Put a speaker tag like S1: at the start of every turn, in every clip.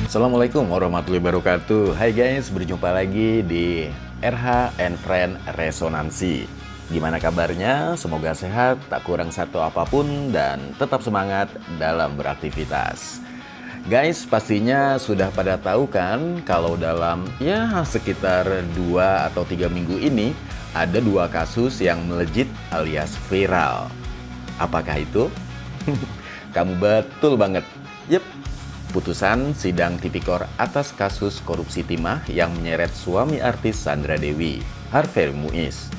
S1: Assalamualaikum warahmatullahi wabarakatuh. Hai guys, berjumpa lagi di RH and Friend Resonansi. Gimana kabarnya? Semoga sehat, tak kurang satu apapun, dan tetap semangat dalam beraktivitas. Guys, pastinya sudah pada tahu kan kalau dalam sekitar 2 atau 3 minggu ini ada 2 kasus yang melejit alias viral. Apakah itu? Kamu betul banget. Yep, putusan sidang tipikor atas kasus korupsi timah yang menyeret suami artis Sandra Dewi, Harvey Muiz,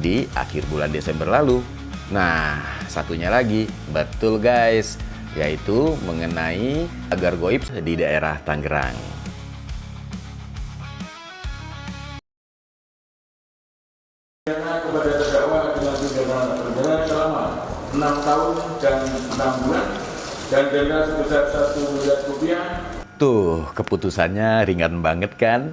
S1: di akhir bulan Desember lalu. Nah, satunya lagi, betul guys, yaitu mengenai tagar goib di daerah Tangerang.
S2: Kepada terdakwa dengan pidana penjara selama 6 tahun dan 6 bulan dan denda sebesar 1 miliar rupiah.
S1: Tuh, keputusannya ringan banget kan?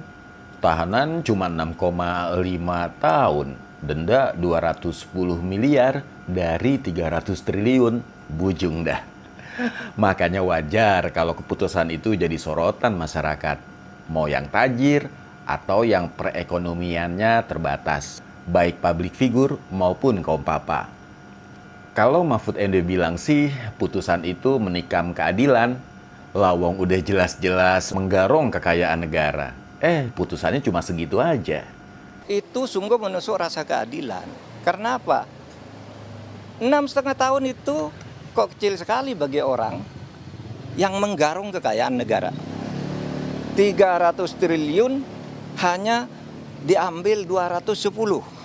S1: Tahanan cuma 6,5 tahun, denda 210 miliar dari 300 triliun, bujung dah. Makanya wajar kalau keputusan itu jadi sorotan masyarakat, mau yang tajir atau yang perekonomiannya terbatas, baik public figure maupun kaum papa. Kalau Mahfud MD bilang sih, putusan itu menikam keadilan, lawang udah jelas-jelas menggarong kekayaan negara. Putusannya cuma segitu aja.
S3: Itu sungguh menusuk rasa keadilan. Karena apa? 6,5 tahun itu kok kecil sekali bagi orang yang menggarung kekayaan negara. 300 triliun hanya diambil 210.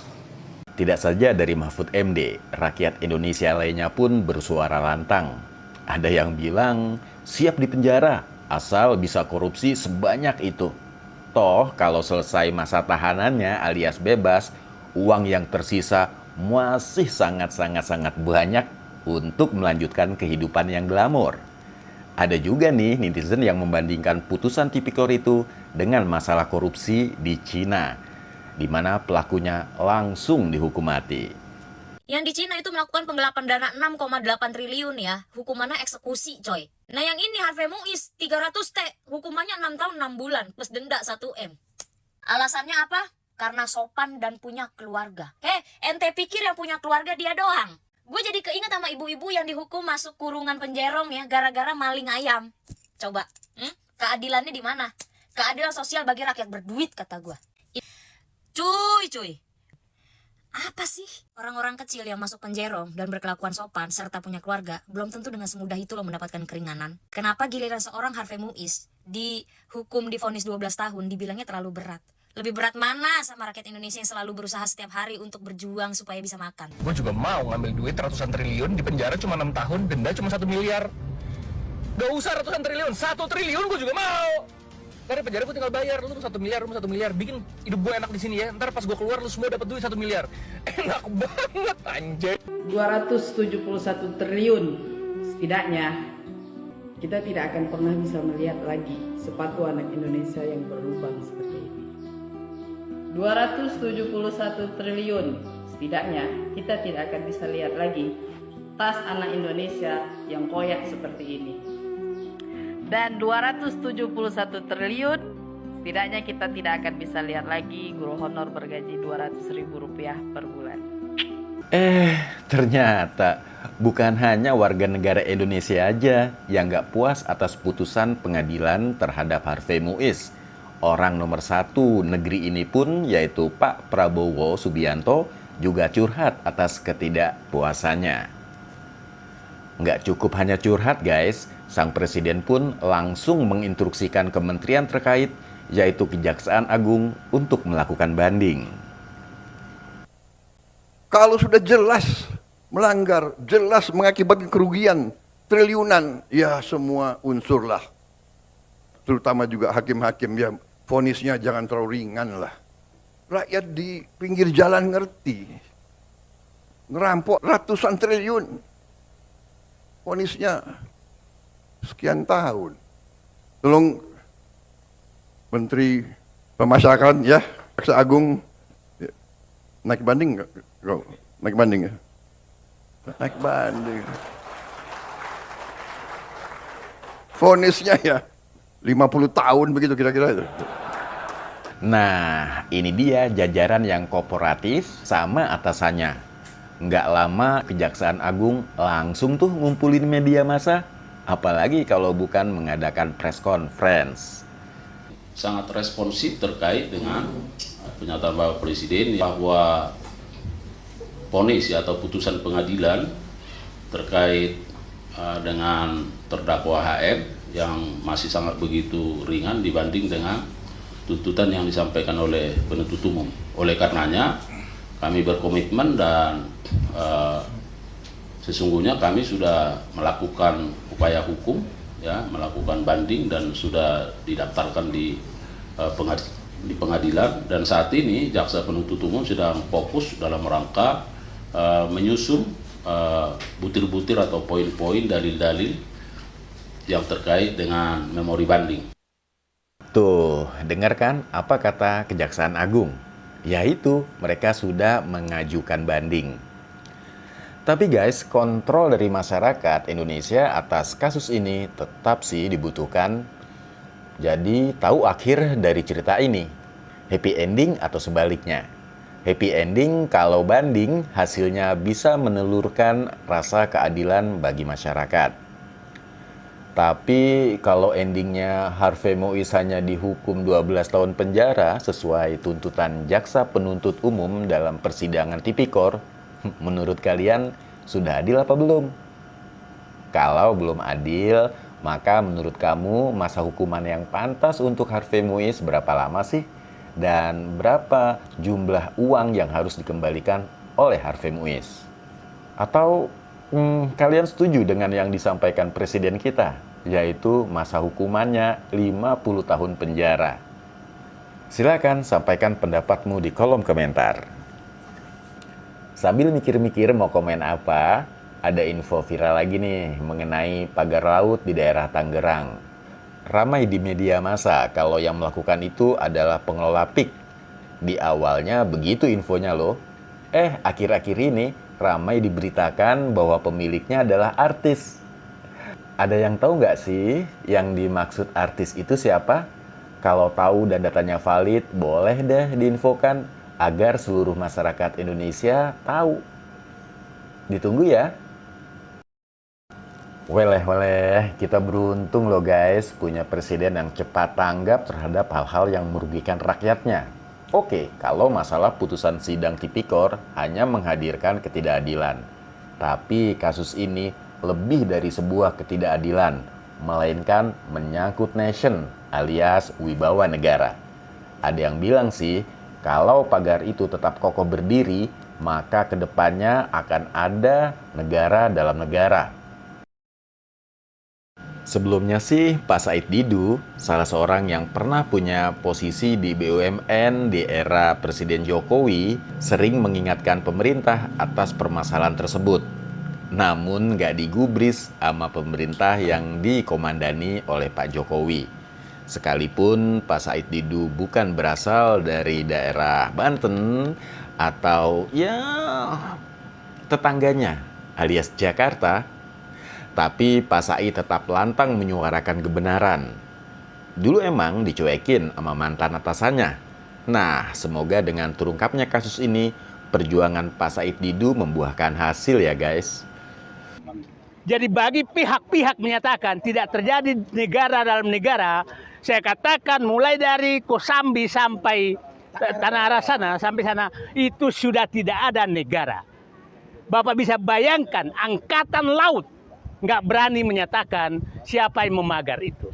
S1: Tidak saja dari Mahfud MD, rakyat Indonesia lainnya pun bersuara lantang. Ada yang bilang siap dipenjara asal bisa korupsi sebanyak itu. Toh kalau selesai masa tahanannya alias bebas, uang yang tersisa masih sangat banyak untuk melanjutkan kehidupan yang glamor. Ada juga nih netizen yang membandingkan putusan tipikor itu dengan masalah korupsi di Cina, di mana pelakunya langsung dihukum mati.
S4: Yang di Cina itu melakukan penggelapan dana 6,8 triliun ya, hukumannya eksekusi coy. Nah yang ini Harvey Muiz 300T, hukumannya 6 tahun 6 bulan plus denda 1 M. Alasannya apa? Karena sopan dan punya keluarga. Ente pikir yang punya keluarga dia doang? Gue jadi keinget sama ibu-ibu yang dihukum masuk kurungan penjerong ya, gara-gara maling ayam. Coba, keadilannya di mana? Keadilan sosial bagi rakyat berduit kata gue. Cuy, apa sih orang-orang kecil yang masuk penjerong dan berkelakuan sopan serta punya keluarga belum tentu dengan semudah itu lo mendapatkan keringanan. Kenapa giliran seorang Harvey Muiz dihukum divonis 12 tahun dibilangnya terlalu berat? Lebih berat mana sama rakyat Indonesia yang selalu berusaha setiap hari untuk berjuang supaya bisa makan?
S5: Gue juga mau ngambil duit ratusan triliun, di penjara cuma 6 tahun, denda cuma 1 miliar. Gak usah ratusan triliun, 1 triliun gue juga mau. Karena penjara gue tinggal bayar, lu 1 miliar, lu 1 miliar, bikin hidup gue enak di sini ya. Ntar pas gue keluar lu semua dapat duit 1 miliar. Enak banget anjay.
S6: 271 triliun setidaknya kita tidak akan pernah bisa melihat lagi sepatu anak Indonesia yang berlubang seperti ini. 271 triliun setidaknya kita tidak akan bisa lihat lagi tas anak Indonesia yang koyak seperti ini. Dan 271 triliun setidaknya kita tidak akan bisa lihat lagi guru honor bergaji Rp200.000 per bulan.
S1: Ternyata bukan hanya warga negara Indonesia aja yang gak puas atas putusan pengadilan terhadap Harvey Muiz. Orang nomor 1 negeri ini pun yaitu Pak Prabowo Subianto juga curhat atas ketidakpuasannya. Nggak cukup hanya curhat guys, sang presiden pun langsung menginstruksikan kementerian terkait yaitu Kejaksaan Agung untuk melakukan banding.
S7: Kalau sudah jelas melanggar, jelas mengakibatkan kerugian triliunan, ya semua unsurlah. Terutama juga hakim-hakim ya, vonisnya jangan terlalu ringan lah. Rakyat di pinggir jalan ngerti. Ngerampok ratusan triliun. Vonisnya sekian tahun. Tolong Menteri Pemasyarakatan ya, Jaksa Agung naik banding nggak? Naik banding ya? Naik banding. Vonisnya ya 50 tahun begitu kira-kira itu.
S1: Nah, ini dia jajaran yang kooperatif sama atasannya. Nggak lama Kejaksaan Agung langsung tuh ngumpulin media massa, apalagi kalau bukan mengadakan press conference.
S8: Sangat responsif terkait dengan pernyataan Bapak Presiden bahwa vonis atau putusan pengadilan terkait dengan terdakwa HM yang masih sangat begitu ringan dibanding dengan tuntutan yang disampaikan oleh penuntut umum. Oleh karenanya kami berkomitmen dan sesungguhnya kami sudah melakukan upaya hukum, ya, melakukan banding dan sudah didaftarkan di pengadilan, dan saat ini jaksa penuntut umum sedang fokus dalam rangka menyusun butir-butir atau poin-poin dalil-dalil yang terkait dengan memori banding.
S1: Tuh, dengarkan apa kata Kejaksaan Agung? Yaitu mereka sudah mengajukan banding. Tapi guys, kontrol dari masyarakat Indonesia atas kasus ini tetap sih dibutuhkan. Jadi tahu akhir dari cerita ini, happy ending atau sebaliknya. Happy ending kalau banding hasilnya bisa menelurkan rasa keadilan bagi masyarakat. Tapi kalau endingnya Harvey Mois hanya dihukum 12 tahun penjara sesuai tuntutan jaksa penuntut umum dalam persidangan tipikor, menurut kalian sudah adil apa belum? Kalau belum adil, maka menurut kamu masa hukuman yang pantas untuk Harvey Mois berapa lama sih? Dan berapa jumlah uang yang harus dikembalikan oleh Harvey Mois? Atau kalian setuju dengan yang disampaikan Presiden kita, yaitu masa hukumannya 50 tahun penjara? Silakan sampaikan pendapatmu di kolom komentar. Sambil mikir-mikir mau komen apa, ada info viral lagi nih mengenai pagar laut di daerah Tangerang. Ramai di media massa kalau yang melakukan itu adalah pengelola PIK. Di awalnya begitu infonya loh. Akhir-akhir ini ramai diberitakan bahwa pemiliknya adalah artis. Ada yang tahu nggak sih yang dimaksud artis itu siapa? Kalau tahu dan datanya valid, boleh deh diinfokan agar seluruh masyarakat Indonesia tahu. Ditunggu ya. Weleh, kita beruntung loh guys punya presiden yang cepat tanggap terhadap hal-hal yang merugikan rakyatnya. Oke, kalau masalah putusan sidang tipikor hanya menghadirkan ketidakadilan. Tapi kasus ini lebih dari sebuah ketidakadilan, melainkan menyangkut nation alias wibawa negara. Ada yang bilang sih, kalau pagar itu tetap kokoh berdiri, maka kedepannya akan ada negara dalam negara. Sebelumnya sih, Pak Said Didu, salah seorang yang pernah punya posisi di BUMN di era Presiden Jokowi, sering mengingatkan pemerintah atas permasalahan tersebut. Namun nggak digubris sama pemerintah yang dikomandani oleh Pak Jokowi. Sekalipun Pak Said Didu bukan berasal dari daerah Banten atau ya tetangganya alias Jakarta, tapi Pak Said tetap lantang menyuarakan kebenaran. Dulu emang dicuekin sama mantan atasannya. Nah, semoga dengan terungkapnya kasus ini, perjuangan Pak Said Didu membuahkan hasil ya guys.
S9: Jadi bagi pihak-pihak menyatakan tidak terjadi negara dalam negara, saya katakan mulai dari Kosambi sampai Tanah Arah sana, sampai sana, itu sudah tidak ada negara. Bapak bisa bayangkan angkatan laut nggak berani menyatakan siapa yang memagar itu.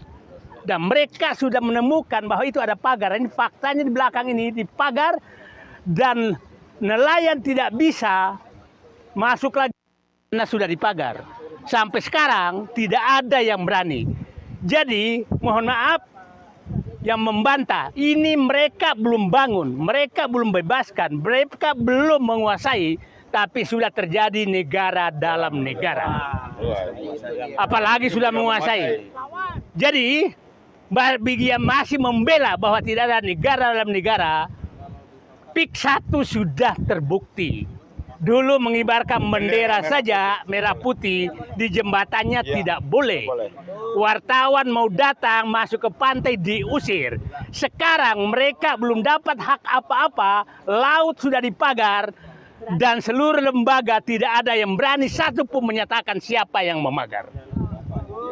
S9: Dan mereka sudah menemukan bahwa itu ada pagar. Ini faktanya di belakang ini di pagar, dan nelayan tidak bisa masuk lagi karena sudah dipagar. Sampai sekarang tidak ada yang berani. Jadi mohon maaf yang membantah, ini mereka belum bangun, mereka belum bebaskan, mereka belum menguasai, tapi sudah terjadi negara dalam negara. Apalagi sudah menguasai. Jadi bagi yang masih membela bahwa tidak ada negara dalam negara, PIK 1 sudah terbukti. Dulu mengibarkan bendera saja merah putih di jembatannya tidak boleh. Wartawan mau datang masuk ke pantai diusir. Sekarang mereka belum dapat hak apa-apa, laut sudah dipagar, dan seluruh lembaga tidak ada yang berani satupun menyatakan siapa yang memagar.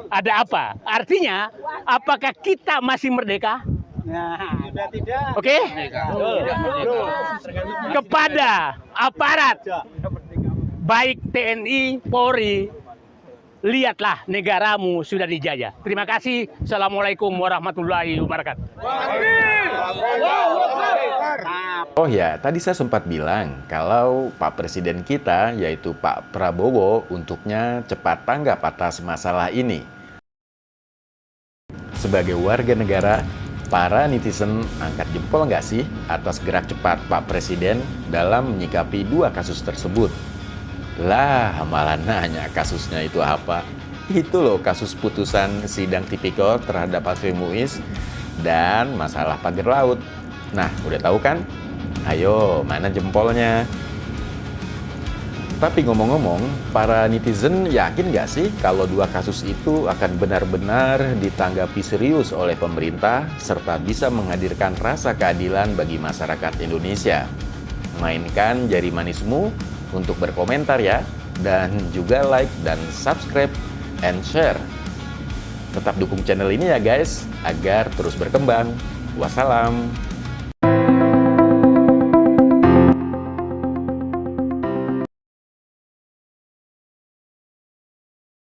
S9: Ada apa? Artinya, apakah kita masih merdeka? Oke? Kepada aparat, baik TNI, Polri, lihatlah negaramu sudah dijajah. Terima kasih. Assalamualaikum warahmatullahi wabarakatuh.
S1: Oh ya, tadi saya sempat bilang kalau Pak Presiden kita, yaitu Pak Prabowo, untuknya cepat tanggap atas masalah ini. Sebagai warga negara, para netizen angkat jempol nggak sih atas gerak cepat Pak Presiden dalam menyikapi dua kasus tersebut? Lah, malah nanya kasusnya itu apa? Itu loh kasus putusan sidang tipikor terhadap Harvey Muiz dan masalah pagar laut. Nah, udah tahu kan? Ayo, mana jempolnya? Tapi ngomong-ngomong, para netizen yakin nggak sih kalau dua kasus itu akan benar-benar ditanggapi serius oleh pemerintah serta bisa menghadirkan rasa keadilan bagi masyarakat Indonesia? Mainkan jari manismu untuk berkomentar ya, dan juga like dan subscribe and share. Tetap dukung channel ini ya guys, agar terus berkembang. Wassalam.